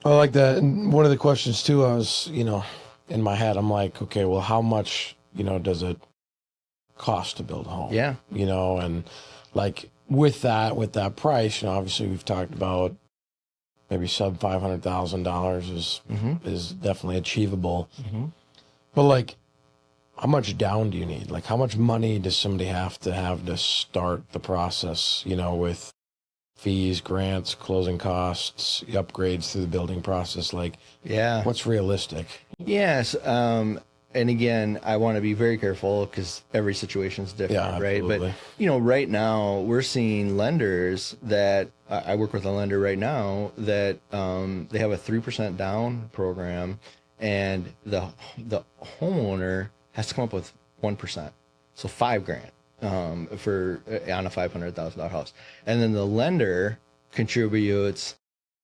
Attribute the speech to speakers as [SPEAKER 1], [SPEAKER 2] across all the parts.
[SPEAKER 1] I like that. And one of the questions too, I was, in my head, I'm like, okay, well, how much, does it cost to build a home?
[SPEAKER 2] Yeah.
[SPEAKER 1] And like with that price, obviously we've talked about maybe sub $500,000 is definitely achievable. But like, how much down do you need? Like, how much money does somebody have to start the process, with fees, grants, closing costs, upgrades through the building process? Like,
[SPEAKER 2] Yeah.
[SPEAKER 1] what's realistic?
[SPEAKER 2] Yes. And again, I want to be very careful because every situation is different,
[SPEAKER 1] Yeah,
[SPEAKER 2] right?
[SPEAKER 1] absolutely.
[SPEAKER 2] But, right now we're seeing lenders that I work with a lender right now that they have a 3% down program, and the homeowner has to come up with 1%. So $5,000 for on a $500,000 house. And then the lender contributes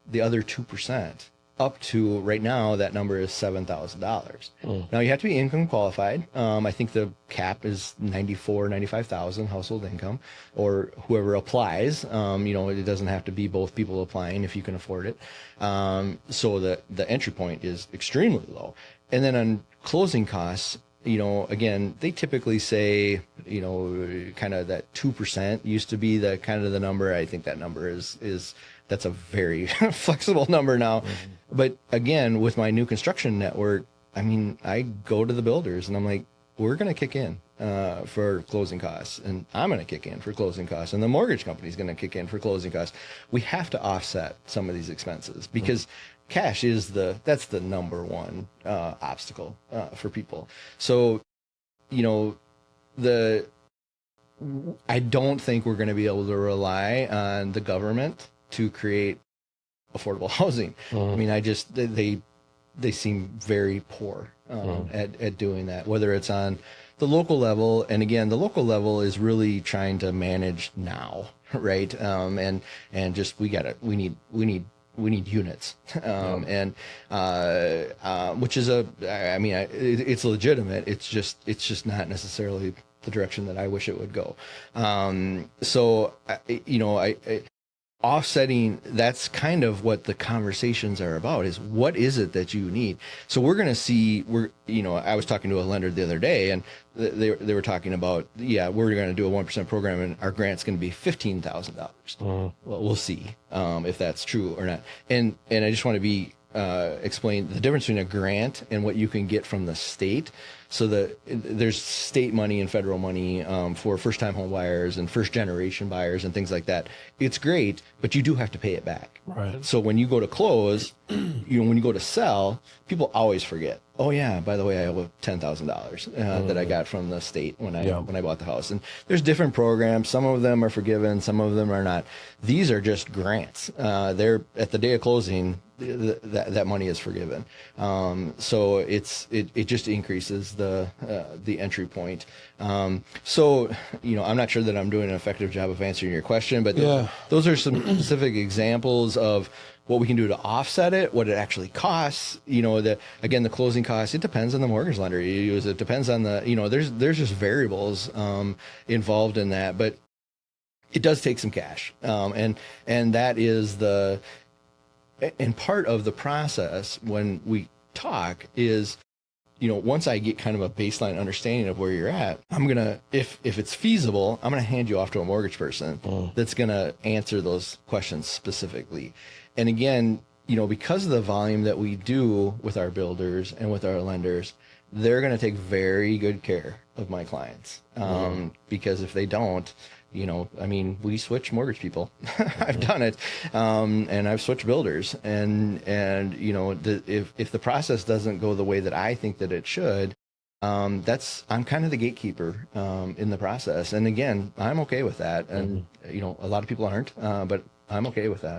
[SPEAKER 2] the other 2%, up to right now that number is $7,000. Now you have to be income qualified. I think the cap is 95,000 household income, or whoever applies. It doesn't have to be both people applying if you can afford it. So the entry point is extremely low. And then on closing costs, again, they typically say, kind of that 2% used to be the kind of the number. I think that number is that's a very flexible number now. But again, with my new construction network, I go to the builders and I'm like, we're going to kick in for closing costs, and I'm going to kick in for closing costs, and the mortgage company is going to kick in for closing costs. We have to offset some of these expenses because cash is that's the number one obstacle for people. So, I don't think we're going to be able to rely on the government to create affordable housing. They seem very poor at doing that, whether it's on the local level. And again, the local level is really trying to manage now, right? And just, we need units, and which is it's legitimate. It's just not necessarily the direction that I wish it would go. So offsetting, that's kind of what the conversations are about, is what is it that you need. So we're going to see, I was talking to a lender the other day, and they were talking about, we're going to do a 1% program and our grant's going to be $15,000. Well, we'll see if that's true or not. And I just want to explain the difference between a grant and what you can get from the state. So there's state money and federal money for first-time home buyers and first-generation buyers and things like that. It's great, but you do have to pay it back.
[SPEAKER 1] Right.
[SPEAKER 2] So when you go to close, when you go to sell, people always forget. Oh yeah, by the way, I owe $10,000 that I got from the state when I bought the house. And there's different programs. Some of them are forgiven, some of them are not. These are just grants. They're at the day of closing, that money is forgiven. So it just increases the entry point. So I'm not sure that I'm doing an effective job of answering your question, but those are some specific examples of what we can do to offset it, what it actually costs. Again, the closing costs, it depends on the mortgage lender you use. It depends on there's just variables involved in that, but it does take some cash. And that is and part of the process when we talk is, once I get kind of a baseline understanding of where you're at, I'm going to, if it's feasible, I'm going to hand you off to a mortgage person that's going to answer those questions specifically. And again, because of the volume that we do with our builders and with our lenders, they're going to take very good care of my clients. Because if they don't, we switch mortgage people. I've done it. And I've switched builders, and if the process doesn't go the way that I think that it should, I'm kind of the gatekeeper, in the process. And again, I'm okay with that. And, a lot of people aren't, but I'm okay with that.